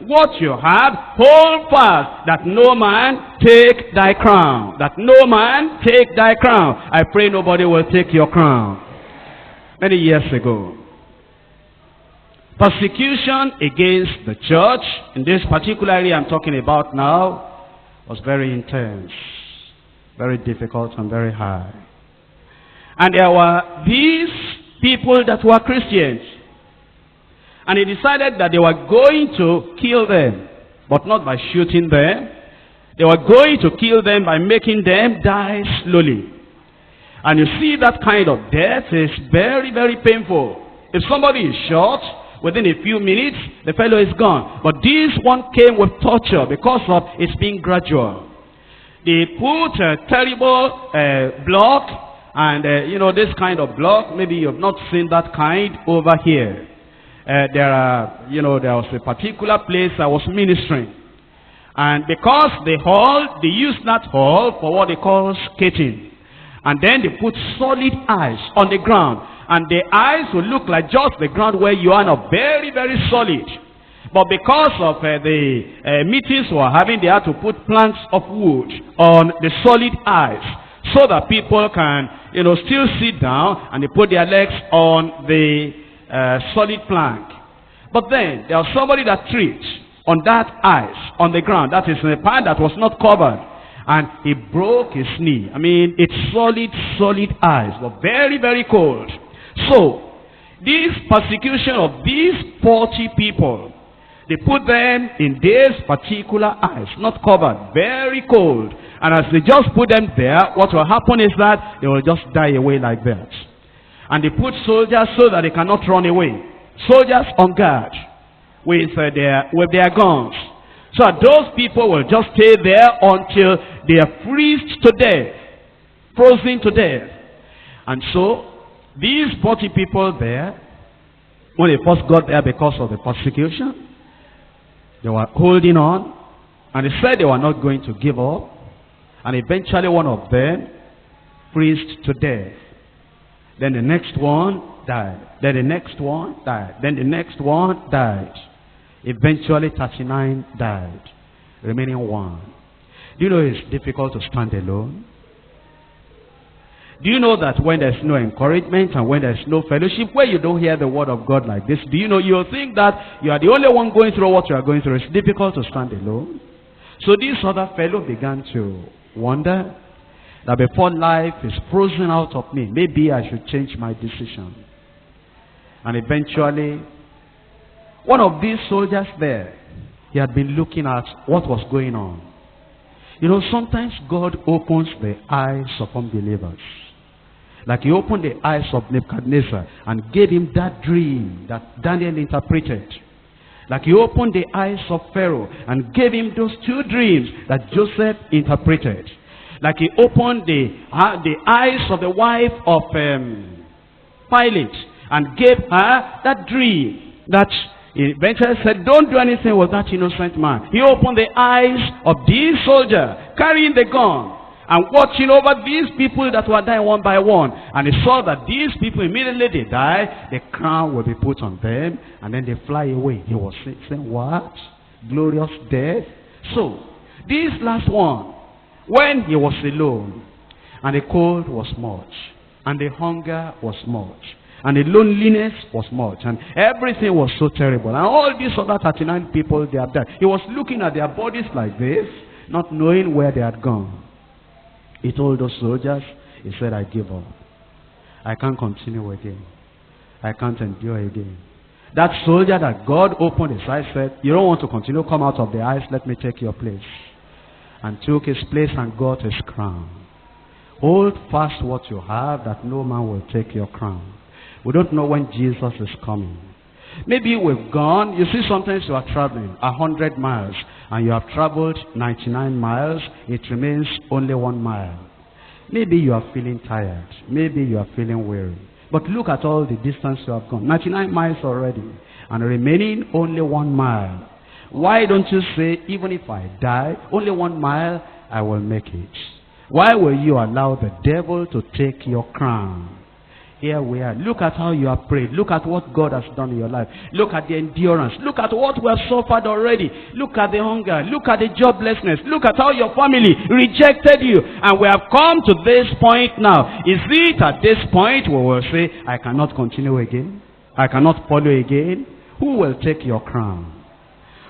what you have, hold fast, that no man take thy crown. That no man take thy crown. I pray nobody will take your crown. Many years ago, persecution against the church, in this particular area I'm talking about now, was very intense, very difficult and very high. And there were these people that were Christians. And he decided that they were going to kill them, but not by shooting them. They were going to kill them by making them die slowly. And you see, that kind of death is very, very painful. If somebody is shot, within a few minutes, the fellow is gone. But this one came with torture because of its being gradual. They put a terrible block, and you know, this kind of block, maybe you have not seen that kind over here. There was a particular place I was ministering. And because they used that hall for what they call skating. And then they put solid ice on the ground. And the ice will look like just the ground where you are now, very, very solid. But because of the meetings we were having, they had to put planks of wood on the solid ice, so that people can, still sit down, and they put their legs on the solid plank. But then there was somebody that tripped on that ice on the ground, that is in a part that was not covered, and he broke his knee. I mean, it's solid ice, but very, very cold. So this persecution of these 40 people, they put them in this particular ice, not covered, very cold. And as they just put them there, what will happen is that they will just die away like that. And they put soldiers so that they cannot run away. Soldiers on guard with their guns. So that those people will just stay there until they are freezed to death, frozen to death. And so these 40 people there, when they first got there because of the persecution, they were holding on, and they said they were not going to give up. And eventually one of them freezed to death. Then the next one died. Then the next one died. Then the next one died. Eventually 39 died, remaining one. Do you know it's difficult to stand alone? Do you know that when there's no encouragement and when there's no fellowship, where you don't hear the word of God like this, do you know, you'll think that you are the only one going through what you are going through. It's difficult to stand alone. So this other fellow began to wonder that before life is frozen out of me, maybe I should change my decision. And eventually, one of these soldiers there, he had been looking at what was going on. Sometimes God opens the eyes of unbelievers. Like he opened the eyes of Nebuchadnezzar and gave him that dream that Daniel interpreted. Like he opened the eyes of Pharaoh and gave him those two dreams that Joseph interpreted. Like he opened the eyes of the wife of Pilate and gave her that dream that he eventually said, don't do anything with that innocent man. He opened the eyes of this soldier carrying the gun and watching over these people that were dying one by one. And he saw that these people, immediately they die, the crown will be put on them, and then they fly away. He was saying, what? Glorious death? So, this last one, when he was alone, and the cold was much, and the hunger was much, and the loneliness was much, and everything was so terrible, and all these other 39 people, they have died. He was looking at their bodies like this, not knowing where they had gone. He told those soldiers, he said, I give up. I can't continue again. I can't endure again. That soldier that God opened his eyes said, you don't want to continue, come out of the ice, let me take your place. And took his place and got his crown. Hold fast what you have, that no man will take your crown. We don't know when Jesus is coming. Maybe we've gone, you see, sometimes you are traveling 100 miles and you have traveled 99 miles, it remains only 1 mile. Maybe you are feeling tired, maybe you are feeling weary. But look at all the distance you have gone, 99 miles already, and remaining only 1 mile. Why don't you say, even if I die, only 1 mile, I will make it? Why will you allow the devil to take your crown? Here we are. Look at how you have prayed. Look at what God has done in your life. Look at the endurance. Look at what we have suffered already. Look at the hunger. Look at the joblessness. Look at how your family rejected you. And we have come to this point now. Is it at this point where we'll say, I cannot continue again? I cannot follow again? Who will take your crown?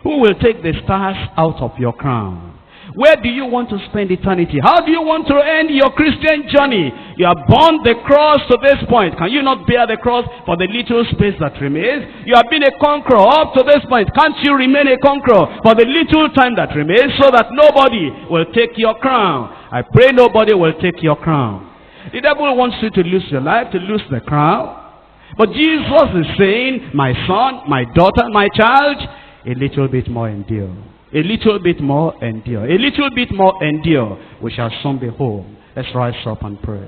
Who will take the stars out of your crown? Where do you want to spend eternity? How do you want to end your Christian journey? You have borne the cross to this point. Can you not bear the cross for the little space that remains? You have been a conqueror up to this point. Can't you remain a conqueror for the little time that remains, so that nobody will take your crown? I pray nobody will take your crown. The devil wants you to lose your life, to lose the crown. But Jesus is saying, my son, my daughter, my child, a little bit more endure. A little bit more endure. A little bit more endure. We shall soon be home. Let's rise up and pray.